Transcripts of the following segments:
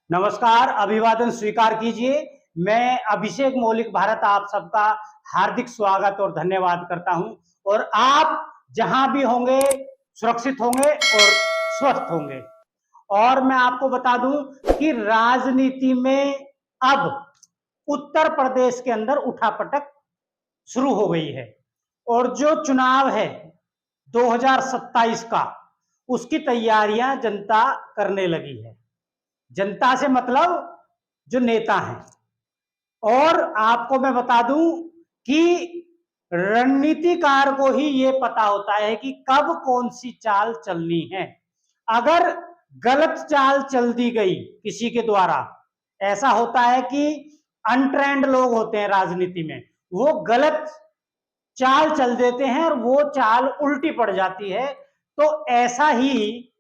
नमस्कार, अभिवादन स्वीकार कीजिए। मैं अभिषेक मौलिक भारत आप सबका हार्दिक स्वागत और धन्यवाद करता हूं। और आप जहां भी होंगे सुरक्षित होंगे और स्वस्थ होंगे। और मैं आपको बता दूं कि राजनीति में अब उत्तर प्रदेश के अंदर उठापटक शुरू हो गई है। और जो चुनाव है 2027 का, उसकी तैयारियां जनता करने लगी है। जनता से मतलब जो नेता हैं। और आपको मैं बता दूं कि रणनीतिकार को ही ये पता होता है कि कब कौन सी चाल चलनी है। अगर गलत चाल चल दी गई किसी के द्वारा, ऐसा होता है कि अनट्रेंड लोग होते हैं राजनीति में, वो गलत चाल चल देते हैं और वो चाल उल्टी पड़ जाती है। तो ऐसा ही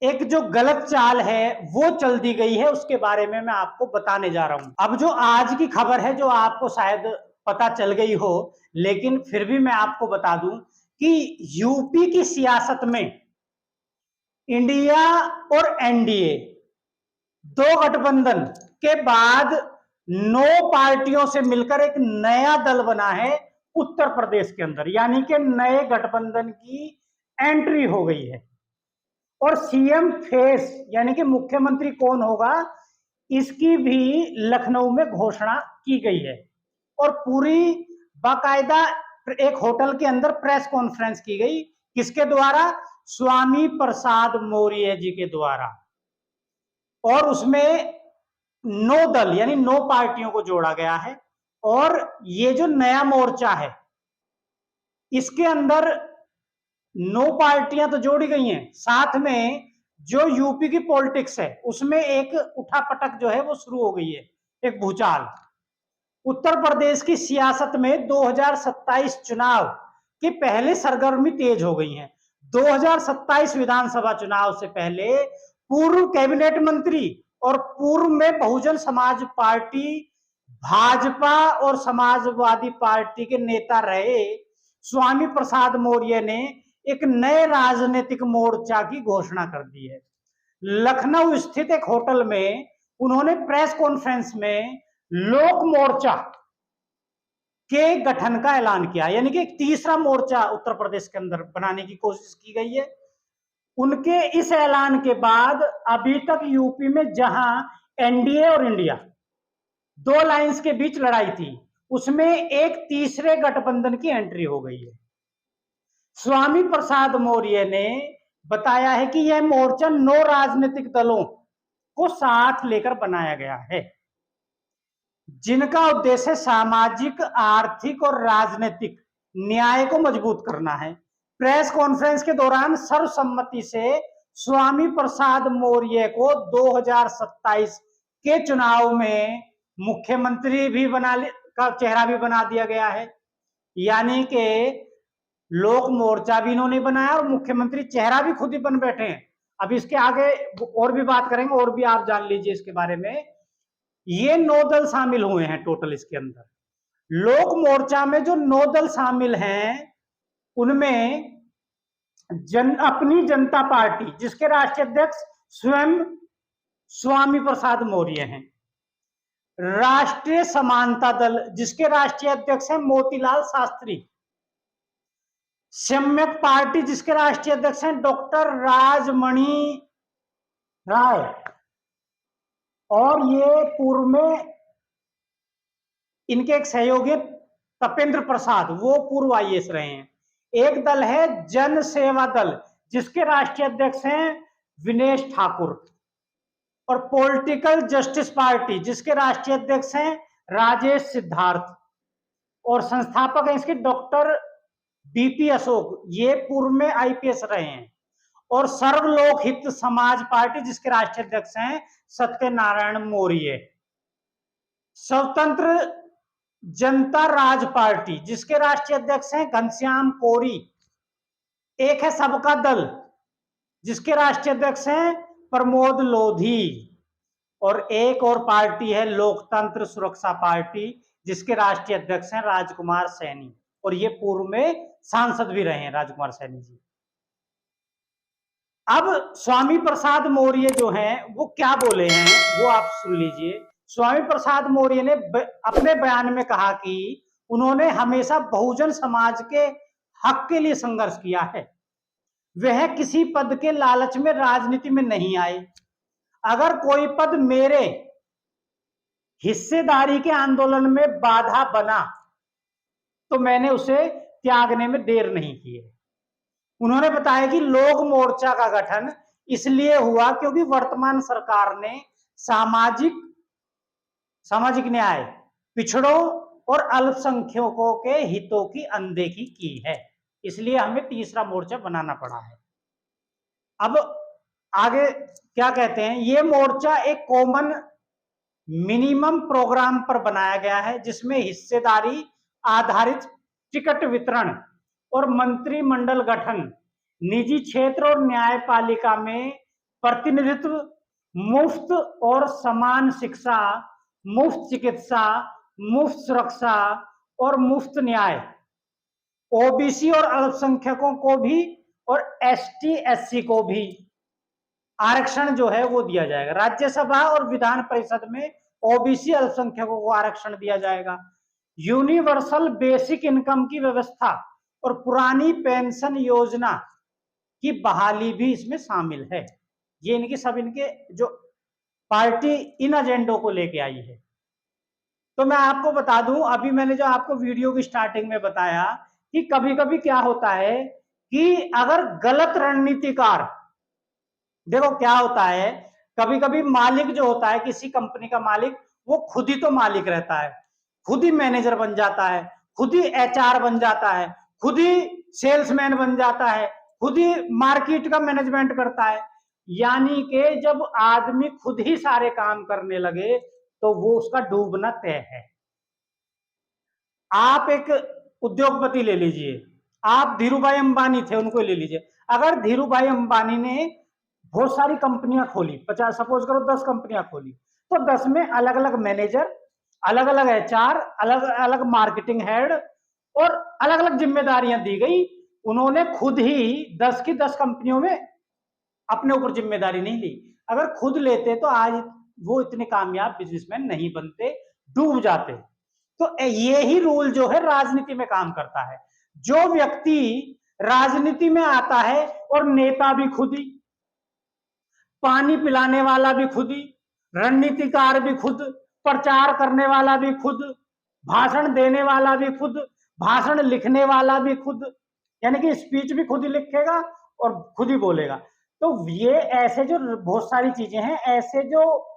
एक जो गलत चाल है वो चल दी गई है, उसके बारे में मैं आपको बताने जा रहा हूं। अब जो आज की खबर है, जो आपको शायद पता चल गई हो, लेकिन फिर भी मैं आपको बता दूं कि यूपी की सियासत में इंडिया और एनडीए दो गठबंधन के बाद 9 पार्टियों से मिलकर एक नया दल बना है उत्तर प्रदेश के अंदर। यानी कि नए गठबंधन की एंट्री हो गई है। और सीएम फेस यानी कि मुख्यमंत्री कौन होगा, इसकी भी लखनऊ में घोषणा की गई है। और पूरी बाकायदा एक होटल के अंदर प्रेस कॉन्फ्रेंस की गई। किसके द्वारा? स्वामी प्रसाद मौर्य जी के द्वारा। और उसमें 9 दल यानी 9 पार्टियों को जोड़ा गया है। और ये जो नया मोर्चा है, इसके अंदर 9 पार्टियां तो जोड़ी गई हैं, साथ में जो यूपी की पॉलिटिक्स है उसमें एक उठापटक जो है वो शुरू हो गई है, एक भूचाल। उत्तर प्रदेश की सियासत में 2027 चुनाव की पहले सरगर्मी तेज हो गई है। 2027 विधानसभा चुनाव से पहले पूर्व कैबिनेट मंत्री और पूर्व में बहुजन समाज पार्टी, भाजपा और समाजवादी पार्टी के नेता रहे स्वामी प्रसाद मौर्य ने एक नए राजनीतिक मोर्चा की घोषणा कर दी है। लखनऊ स्थित एक होटल में उन्होंने प्रेस कॉन्फ्रेंस में लोक मोर्चा के गठन का ऐलान किया। यानी कि एक तीसरा मोर्चा उत्तर प्रदेश के अंदर बनाने की कोशिश की गई है। उनके इस ऐलान के बाद अभी तक यूपी में जहां एनडीए और इंडिया दो लाइंस के बीच लड़ाई थी, उसमें एक तीसरे गठबंधन की एंट्री हो गई है। स्वामी प्रसाद मौर्य ने बताया है कि यह मोर्चा 9 राजनीतिक दलों को साथ लेकर बनाया गया है, जिनका उद्देश्य सामाजिक, आर्थिक और राजनीतिक न्याय को मजबूत करना है। प्रेस कॉन्फ्रेंस के दौरान सर्वसम्मति से स्वामी प्रसाद मौर्य को 2027 के चुनाव में मुख्यमंत्री भी का चेहरा भी बना दिया गया है। यानी कि लोक मोर्चा भी इन्होंने बनाया और मुख्यमंत्री चेहरा भी खुद ही बन बैठे हैं। अब इसके आगे और भी बात करेंगे, और भी आप जान लीजिए इसके बारे में। ये 9 दल शामिल हुए हैं टोटल इसके अंदर। लोक मोर्चा में जो 9 दल शामिल हैं, उनमें अपनी जनता पार्टी, जिसके राष्ट्रीय अध्यक्ष स्वयं स्वामी प्रसाद मौर्य हैं। राष्ट्रीय समानता दल, जिसके राष्ट्रीय अध्यक्ष हैं मोतीलाल शास्त्री। सम्यक पार्टी, जिसके राष्ट्रीय अध्यक्ष हैं डॉक्टर राजमणि राय। और ये पूर्व में इनके एक सहयोगी तपेंद्र प्रसाद, वो पूर्व आईएएस रहे हैं। एक दल है जन सेवा दल, जिसके राष्ट्रीय अध्यक्ष हैं विनेश ठाकुर। और पॉलिटिकल जस्टिस पार्टी, जिसके राष्ट्रीय अध्यक्ष हैं राजेश सिद्धार्थ। और संस्थापक हैं इसके डॉक्टर बीपी अशोक, ये पूर्व में आईपीएस रहे हैं। और सर्वलोक हित समाज पार्टी, जिसके राष्ट्रीय अध्यक्ष हैं सत्यनारायण मौर्य। स्वतंत्र जनता राज पार्टी, जिसके राष्ट्रीय अध्यक्ष हैं घनश्याम कोरी। एक है सबका दल, जिसके राष्ट्रीय अध्यक्ष हैं प्रमोद लोधी। और एक और पार्टी है लोकतंत्र सुरक्षा पार्टी, जिसके राष्ट्रीय अध्यक्ष हैं राजकुमार सैनी। और ये पूर्व में सांसद भी रहे हैं राजकुमार सैनी जी। अब स्वामी प्रसाद मौर्य जो हैं वो क्या बोले हैं वो आप सुन लीजिए। स्वामी प्रसाद मौर्य ने अपने बयान में कहा कि उन्होंने हमेशा बहुजन समाज के हक के लिए संघर्ष किया है। वह किसी पद के लालच में राजनीति में नहीं आए। अगर कोई पद मेरे हिस्सेदारी के आंदोलन में बाधा बना तो मैंने उसे त्यागने में देर नहीं की है। उन्होंने बताया कि लोक मोर्चा का गठन इसलिए हुआ क्योंकि वर्तमान सरकार ने सामाजिक न्याय, पिछड़ों और अल्पसंख्यकों के हितों की अनदेखी की है, इसलिए हमें तीसरा मोर्चा बनाना पड़ा है। अब आगे क्या कहते हैं, ये मोर्चा एक कॉमन मिनिमम प्रोग्राम पर बनाया गया है जिसमें हिस्सेदारी आधारित टिकट वितरण और मंत्रिमंडल गठन, निजी क्षेत्र और न्यायपालिका में प्रतिनिधित्व, मुफ्त और समान शिक्षा, मुफ्त चिकित्सा, मुफ्त सुरक्षा और मुफ्त न्याय, ओबीसी और अल्पसंख्यकों को भी और एसटी एससी को भी आरक्षण जो है वो दिया जाएगा। राज्यसभा और विधान परिषद में ओबीसी अल्पसंख्यकों को आरक्षण दिया जाएगा। यूनिवर्सल बेसिक इनकम की व्यवस्था और पुरानी पेंशन योजना की बहाली भी इसमें शामिल है। ये इनके जो पार्टी इन एजेंडों को लेके आई है। तो मैं आपको बता दूं, अभी मैंने जो आपको वीडियो की स्टार्टिंग में बताया कि कभी कभी क्या होता है कि अगर गलत रणनीतिकार, देखो क्या होता है, कभी कभी मालिक जो होता है किसी कंपनी का मालिक, वो खुद ही तो मालिक रहता है, खुद ही मैनेजर बन जाता है, खुद ही एचआर बन जाता है, खुद ही सेल्समैन बन जाता है, खुद ही मार्केट का मैनेजमेंट करता है। यानी कि जब आदमी खुद ही सारे काम करने लगे तो वो उसका डूबना तय है। आप एक उद्योगपति ले लीजिए, आप धीरूभाई अंबानी थे, उनको ले लीजिए। अगर धीरूभाई अंबानी ने बहुत सारी कंपनियां खोली, 50 सपोज करो 10 कंपनियां खोली, तो 10 में अलग अलग मैनेजर, अलग अलग एचआर, अलग अलग मार्केटिंग हेड और अलग अलग जिम्मेदारियां दी गई। उन्होंने खुद ही 10 की 10 कंपनियों में अपने ऊपर जिम्मेदारी नहीं ली। अगर खुद लेते तो आज वो इतने कामयाब बिजनेसमैन नहीं बनते, डूब जाते। तो ये ही रूल जो है राजनीति में काम करता है। जो व्यक्ति राजनीति में आता है और नेता भी खुद ही, पानी पिलाने वाला भी खुद ही, रणनीतिकार भी खुद, प्रचार करने वाला भी खुद, भाषण देने वाला भी खुद, भाषण लिखने वाला भी खुद, यानी कि स्पीच भी खुद ही लिखेगा और खुद ही बोलेगा। तो ये ऐसे जो बहुत सारी चीजें हैं, ऐसे जो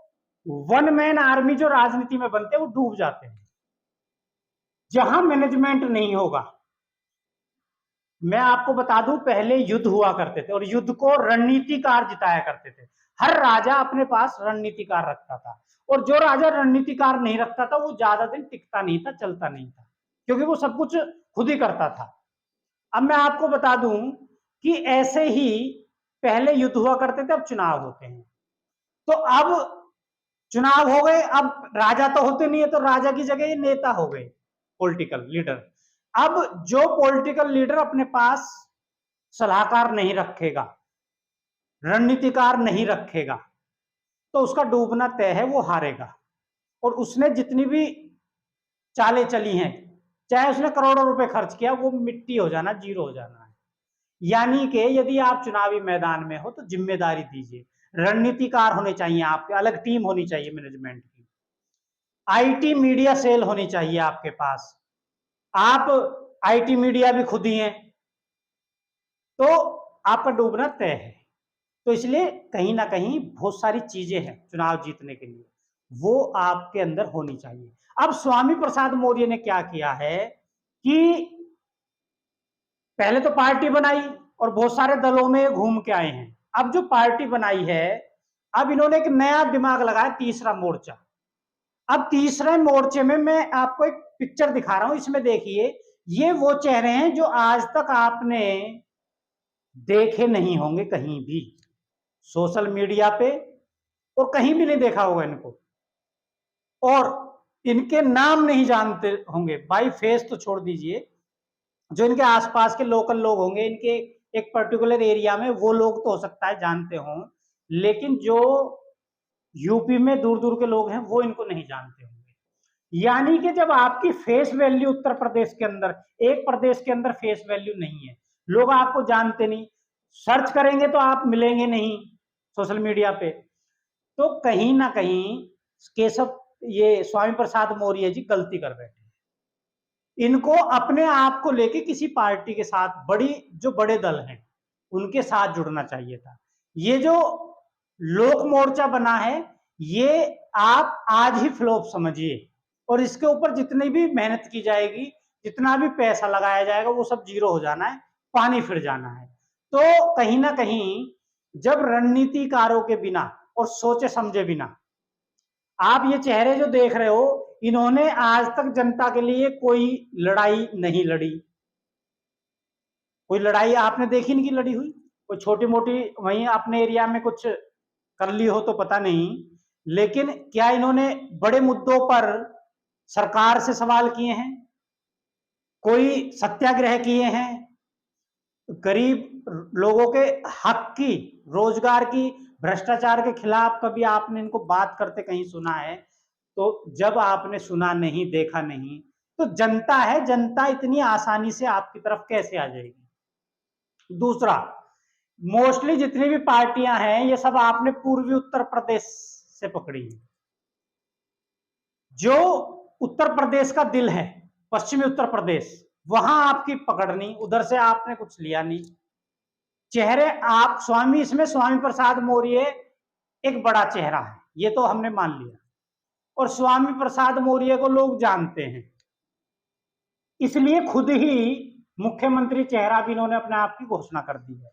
वन मैन आर्मी जो राजनीति में बनते हैं वो डूब जाते हैं। जहां मैनेजमेंट नहीं होगा, मैं आपको बता दूं, पहले युद्ध हुआ करते थे और युद्ध को रणनीतिकार जिताया करते थे। हर राजा अपने पास रणनीतिकार रखता था, और जो राजा रणनीतिकार नहीं रखता था वो ज्यादा दिन टिकता नहीं था, चलता नहीं था, क्योंकि वो सब कुछ खुद ही करता था। अब मैं आपको बता दूं कि ऐसे ही पहले युद्ध हुआ करते थे, अब चुनाव होते हैं। तो अब चुनाव हो गए, अब राजा तो होते नहीं है, तो राजा की जगह ये नेता हो गए, पॉलिटिकल लीडर। अब जो पॉलिटिकल लीडर अपने पास सलाहकार नहीं रखेगा, रणनीतिकार नहीं रखेगा, तो उसका डूबना तय है, वो हारेगा। और उसने जितनी भी चालें चली हैं, चाहे उसने करोड़ों रुपए खर्च किया, वो मिट्टी हो जाना, जीरो हो जाना है। यानी कि यदि आप चुनावी मैदान में हो तो जिम्मेदारी दीजिए, रणनीतिकार होने चाहिए आपके, अलग टीम होनी चाहिए मैनेजमेंट की, आईटी मीडिया सेल होनी चाहिए आपके पास। आप आईटी मीडिया भी खुद ही हैं, तो आपका डूबना तय है। तो इसलिए कहीं ना कहीं बहुत सारी चीजें हैं चुनाव जीतने के लिए, वो आपके अंदर होनी चाहिए। अब स्वामी प्रसाद मौर्य ने क्या किया है कि पहले तो पार्टी बनाई और बहुत सारे दलों में घूम के आए हैं। अब जो पार्टी बनाई है, अब इन्होंने एक नया दिमाग लगाया, तीसरा मोर्चा। अब तीसरे मोर्चे में मैं आपको एक पिक्चर दिखा रहा हूं, इसमें देखिए, ये वो चेहरे हैं जो आज तक आपने देखे नहीं होंगे कहीं भी, सोशल मीडिया पे और कहीं भी नहीं देखा होगा इनको, और इनके नाम नहीं जानते होंगे, बाई फेस तो छोड़ दीजिए, जो इनके आसपास के लोकल लोग होंगे, इनके एक पर्टिकुलर एरिया में, वो लोग तो हो सकता है जानते हों, लेकिन जो यूपी में दूर दूर के लोग हैं वो इनको नहीं जानते होंगे। यानी कि जब आपकी फेस वैल्यू उत्तर प्रदेश के अंदर, एक प्रदेश के अंदर फेस वैल्यू नहीं है, लोग आपको जानते नहीं, सर्च करेंगे तो आप मिलेंगे नहीं सोशल मीडिया पे, तो कहीं ना कहीं केशव, ये स्वामी प्रसाद मौर्य जी गलती कर बैठे। इनको अपने आप को लेके किसी पार्टी के साथ, बड़ी जो बड़े दल हैं उनके साथ जुड़ना चाहिए था। ये जो लोक मोर्चा बना है, ये आप आज ही फ्लॉप समझिए, और इसके ऊपर जितनी भी मेहनत की जाएगी, जितना भी पैसा लगाया जाएगा, वो सब जीरो हो जाना है, पानी फिर जाना है। तो कहीं ना कहीं जब रणनीतिकारों के बिना और सोचे समझे बिना आप ये चेहरे जो देख रहे हो, इन्होंने आज तक जनता के लिए कोई लड़ाई नहीं लड़ी। कोई लड़ाई आपने देखी नहीं कि लड़ी हुई, कोई छोटी मोटी वहीं अपने एरिया में कुछ कर ली हो तो पता नहीं, लेकिन क्या इन्होंने बड़े मुद्दों पर सरकार से सवाल किए हैं? कोई सत्याग्रह किए हैं? गरीब लोगों के हक की, रोजगार की, भ्रष्टाचार के खिलाफ कभी आपने इनको बात करते कहीं सुना है? तो जब आपने सुना नहीं, देखा नहीं, तो जनता है, जनता इतनी आसानी से आपकी तरफ कैसे आ जाएगी? दूसरा, मोस्टली जितनी भी पार्टियां हैं ये सब आपने पूर्वी उत्तर प्रदेश से पकड़ी है। जो उत्तर प्रदेश का दिल है, पश्चिमी उत्तर प्रदेश, वहां आपकी पकड़ नहीं, उधर से आपने कुछ लिया नहीं। चेहरे आप स्वामी, इसमें स्वामी प्रसाद मौर्य एक बड़ा चेहरा है, ये तो हमने मान लिया, और स्वामी प्रसाद मौर्य को लोग जानते हैं, इसलिए खुद ही मुख्यमंत्री चेहरा भी इन्होंने अपने आप की घोषणा कर दी है।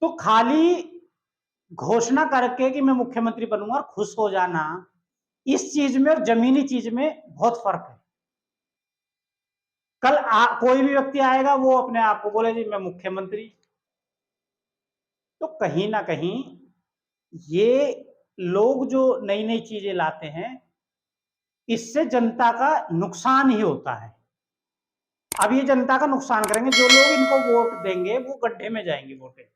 तो खाली घोषणा करके कि मैं मुख्यमंत्री बनूंगा और खुश हो जाना, इस चीज में और जमीनी चीज में बहुत फर्क है। कल कोई भी व्यक्ति आएगा, वो अपने आप को बोले जी मैं मुख्यमंत्री। तो कहीं ना कहीं ये लोग जो नई नई चीजें लाते हैं, इससे जनता का नुकसान ही होता है। अब ये जनता का नुकसान करेंगे, जो लोग इनको वोट देंगे वो गड्ढे में जाएंगे वोटे,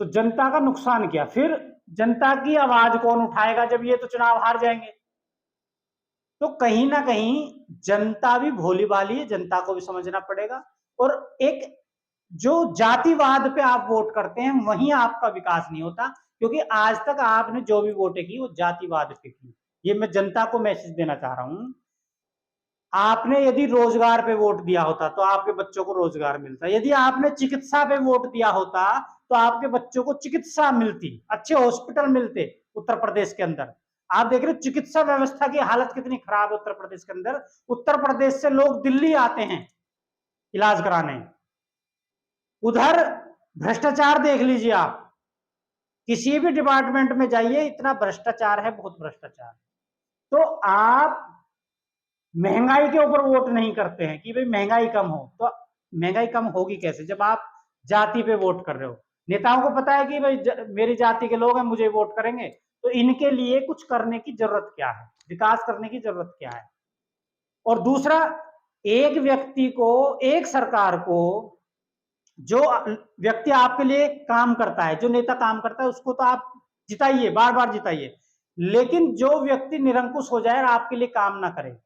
तो जनता का नुकसान क्या? फिर जनता की आवाज कौन उठाएगा जब ये तो चुनाव हार जाएंगे? तो कहीं ना कहीं जनता भी भोली भाली है, जनता को भी समझना पड़ेगा। और एक जो जातिवाद पे आप वोट करते हैं, वहीं आपका विकास नहीं होता, क्योंकि आज तक आपने जो भी वोटें की वो जातिवाद पे की। ये मैं जनता को मैसेज देना चाह रहा हूं। आपने यदि रोजगार पे वोट दिया होता तो आपके बच्चों को रोजगार मिलता, यदि आपने चिकित्सा पे वोट दिया होता तो आपके बच्चों को चिकित्सा मिलती, अच्छे हॉस्पिटल मिलते उत्तर प्रदेश के अंदर। आप देख रहे हो चिकित्सा व्यवस्था की हालत कितनी खराब है उत्तर प्रदेश के अंदर। उत्तर प्रदेश से लोग दिल्ली आते हैं इलाज कराने। उधर भ्रष्टाचार देख लीजिए आप, किसी भी डिपार्टमेंट में जाइए, इतना भ्रष्टाचार है, बहुत भ्रष्टाचार। तो आप महंगाई के ऊपर वोट नहीं करते हैं कि भाई महंगाई कम हो, तो महंगाई कम होगी कैसे जब आप जाति पे वोट कर रहे हो? नेताओं को पता है कि भाई मेरी जाति के लोग हैं, मुझे वोट करेंगे, तो इनके लिए कुछ करने की जरूरत क्या है, विकास करने की जरूरत क्या है? और दूसरा, एक व्यक्ति को, एक सरकार को, जो व्यक्ति आपके लिए काम करता है, जो नेता काम करता है, उसको तो आप जिताइए, बार बार जिताइए, लेकिन जो व्यक्ति निरंकुश हो जाए और आपके लिए काम ना करे,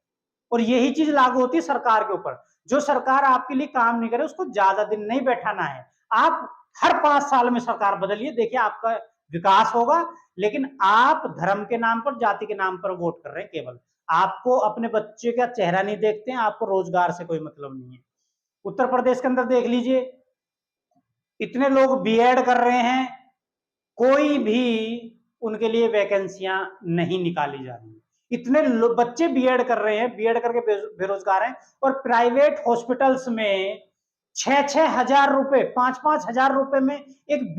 और यही चीज लागू होती है सरकार के ऊपर, जो सरकार आपके लिए काम नहीं करे उसको ज्यादा दिन नहीं बैठाना है। आप हर 5 साल में सरकार बदलिए, देखिए आपका विकास होगा। लेकिन आप धर्म के नाम पर, जाति के नाम पर वोट कर रहे हैं केवल, आपको अपने बच्चे का चेहरा नहीं देखते हैं, आपको रोजगार से कोई मतलब नहीं है। उत्तर प्रदेश के अंदर देख लीजिए, इतने लोग बीएड कर रहे हैं, कोई भी उनके लिए वैकेंसियां नहीं निकाली जा रही। इतने बच्चे बीएड कर रहे हैं, बीएड करके बेरोजगार हैं, और प्राइवेट हॉस्पिटल्स में 6-6 हजार रुपए, 5-5 हजार रुपए में एक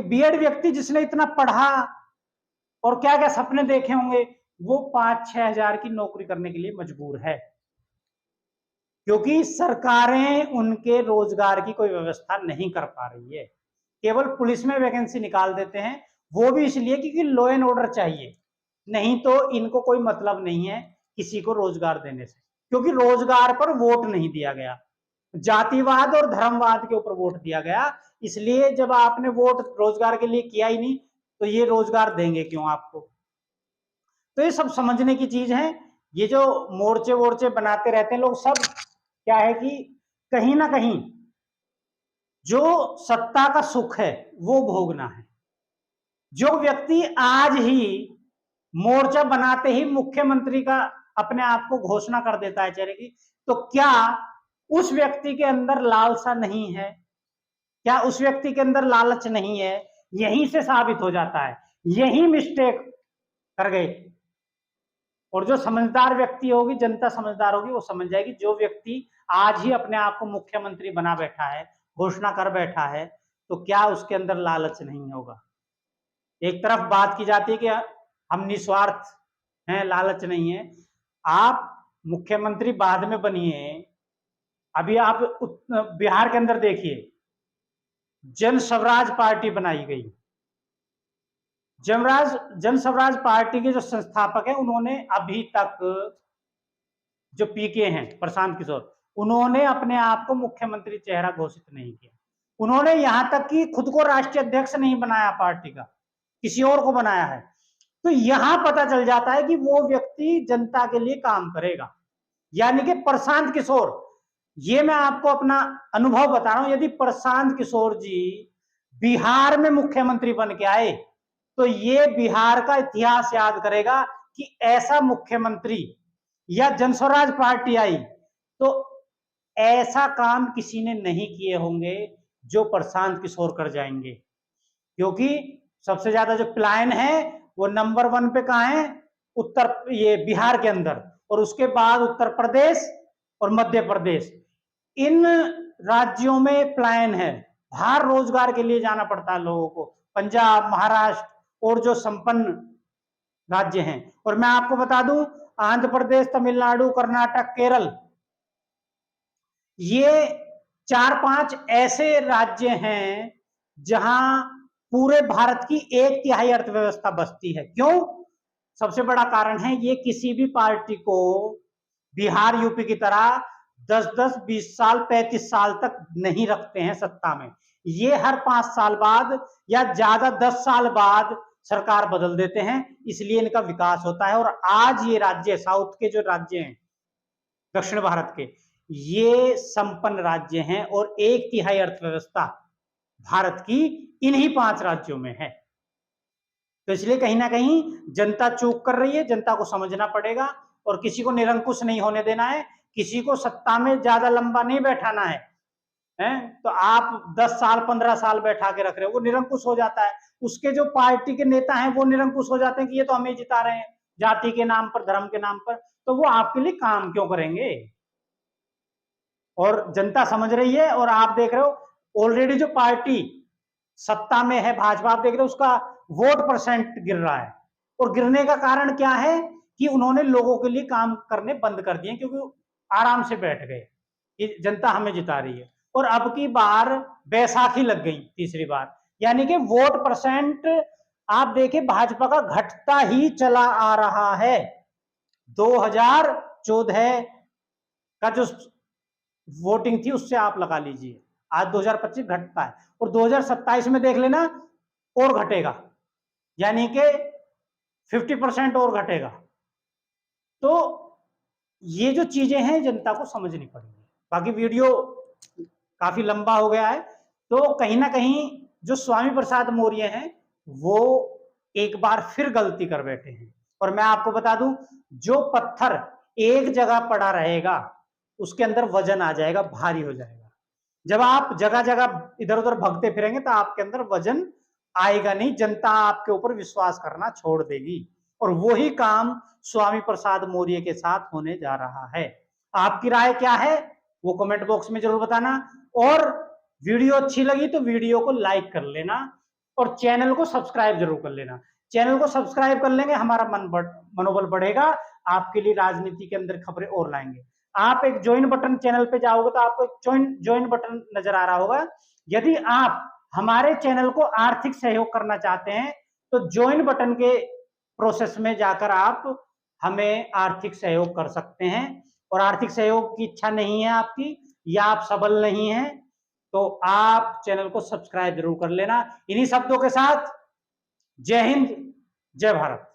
बीएड व्यक्ति जिसने इतना पढ़ा और क्या क्या सपने देखे होंगे, वो 5-6 हजार की नौकरी करने के लिए मजबूर है, क्योंकि सरकारें उनके रोजगार की कोई व्यवस्था नहीं कर पा रही है। केवल पुलिस में वैकेंसी निकाल देते हैं, वो भी इसलिए क्योंकि लॉ एंड ऑर्डर चाहिए, नहीं तो इनको कोई मतलब नहीं है किसी को रोजगार देने से, क्योंकि रोजगार पर वोट नहीं दिया गया। जातिवाद और धर्मवाद के ऊपर वोट दिया गया। इसलिए जब आपने वोट रोजगार के लिए किया ही नहीं तो ये रोजगार देंगे क्यों आपको? तो ये सब समझने की चीज है। ये जो मोर्चे वोर्चे बनाते रहते हैं लोग, सब क्या है कि कहीं ना कहीं जो सत्ता का सुख है वो भोगना है। जो व्यक्ति आज ही मोर्चा बनाते ही मुख्यमंत्री का अपने आप को घोषणा कर देता है चेहरे की, तो क्या उस व्यक्ति के अंदर लालसा नहीं है? क्या उस व्यक्ति के अंदर लालच नहीं है? यहीं से साबित हो जाता है, यही मिस्टेक कर गए। और जो समझदार व्यक्ति होगी, जनता समझदार होगी, वो समझ जाएगी जो व्यक्ति आज ही अपने आप को मुख्यमंत्री बना बैठा है, घोषणा कर बैठा है, तो क्या उसके अंदर लालच नहीं होगा? एक तरफ बात की जाती है कि हम निस्वार्थ हैं, लालच नहीं है। आप मुख्यमंत्री बाद में बनिए, अभी आप बिहार के अंदर देखिए, जन स्वराज पार्टी बनाई गई। जन स्वराज पार्टी के जो संस्थापक हैं, उन्होंने अभी तक, जो पीके हैं प्रशांत किशोर, उन्होंने अपने आप को मुख्यमंत्री चेहरा घोषित नहीं किया। उन्होंने यहां तक कि खुद को राष्ट्रीय अध्यक्ष नहीं बनाया पार्टी का, किसी और को बनाया है। तो यहां पता चल जाता है कि वो व्यक्ति जनता के लिए काम करेगा। यानी कि प्रशांत किशोर, ये मैं आपको अपना अनुभव बता रहा हूं, यदि प्रशांत किशोर जी बिहार में मुख्यमंत्री बन के आए तो ये बिहार का इतिहास याद करेगा कि ऐसा मुख्यमंत्री, या जनस्वराज पार्टी आई तो ऐसा काम किसी ने नहीं किए होंगे जो प्रशांत किशोर कर जाएंगे। क्योंकि सबसे ज्यादा जो पलायन है वो नंबर 1 पे कहां है? ये बिहार के अंदर, और उसके बाद उत्तर प्रदेश और मध्य प्रदेश, इन राज्यों में पलायन है। बाहर रोजगार के लिए जाना पड़ता है लोगों को, पंजाब, महाराष्ट्र और जो संपन्न राज्य हैं। और मैं आपको बता दूं, आंध्र प्रदेश, तमिलनाडु, कर्नाटक, केरल, ये 4-5 ऐसे राज्य हैं जहां पूरे भारत की 1/3 अर्थव्यवस्था बसती है। क्यों? सबसे बड़ा कारण है, ये किसी भी पार्टी को बिहार, यूपी की तरह 10-10, 20 साल, 35 साल तक नहीं रखते हैं सत्ता में। ये हर 5 साल बाद या ज्यादा 10 साल बाद सरकार बदल देते हैं, इसलिए इनका विकास होता है। और आज ये राज्य, साउथ के जो राज्य हैं, दक्षिण भारत के, ये संपन्न राज्य हैं और 1/3 अर्थव्यवस्था भारत की इन्हीं 5 राज्यों में है। तो इसलिए कहीं ना कहीं जनता चूक कर रही है, जनता को समझना पड़ेगा और किसी को निरंकुश नहीं होने देना है, किसी को सत्ता में ज्यादा लंबा नहीं बैठाना है। तो आप 10 साल 15 साल बैठा के रख रहे हो, वो निरंकुश हो जाता है। उसके जो पार्टी के नेता हैं वो निरंकुश हो जाते हैं कि ये तो हमें जिता रहे हैं जाति के नाम पर, धर्म के नाम पर, तो वो आपके लिए काम क्यों करेंगे? और जनता समझ रही है। और आप देख रहे हो ऑलरेडी जो पार्टी सत्ता में है, भाजपा, आप देख रहे हो उसका वोट परसेंट गिर रहा है। और गिरने का कारण क्या है कि उन्होंने लोगों के लिए काम करने बंद कर दिए, क्योंकि आराम से बैठ गए कि जनता हमें जिता रही है। और अब की बार बैसाखी लग गई तीसरी बार, यानी कि वोट परसेंट आप देखिए भाजपा का घटता ही चला आ रहा है। 2014 का जो वोटिंग थी उससे आप लगा लीजिए, आज 2025 घटता है, और 2027 में देख लेना और घटेगा, यानी कि 50% और घटेगा। तो ये जो चीजें हैं जनता को समझनी पड़ेगी। बाकी वीडियो काफी लंबा हो गया है, तो कहीं ना कहीं जो स्वामी प्रसाद मौर्य हैं वो एक बार फिर गलती कर बैठे हैं। और मैं आपको बता दूं, जो पत्थर एक जगह पड़ा रहेगा उसके अंदर वजन आ जाएगा, भारी हो जाएगा। जब आप जगह जगह इधर उधर भगते फिरेंगे तो आपके अंदर वजन आएगा नहीं, जनता आपके ऊपर विश्वास करना छोड़ देगी। और वही काम स्वामी प्रसाद मौर्य के साथ होने जा रहा है। आपकी राय क्या है वो कमेंट बॉक्स में जरूर बताना। और वीडियो अच्छी लगी तो वीडियो को लाइक कर लेना और चैनल को सब्सक्राइब जरूर कर लेना। चैनल को सब्सक्राइब कर लेंगे, हमारा मनोबल बढ़ेगा, आपके लिए राजनीति के अंदर खबरें और लाएंगे। आप एक ज्वाइन बटन चैनल पे जाओगे तो आपको एक ज्वाइन बटन नजर आ रहा होगा। यदि आप हमारे चैनल को आर्थिक सहयोग करना चाहते हैं तो ज्वाइन बटन के प्रोसेस में जाकर आप हमें आर्थिक सहयोग कर सकते हैं। और आर्थिक सहयोग की इच्छा नहीं है आपकी या आप सबल नहीं हैं तो आप चैनल को सब्सक्राइब जरूर कर लेना। इन्हीं शब्दों के साथ जय हिंद, जय भारत।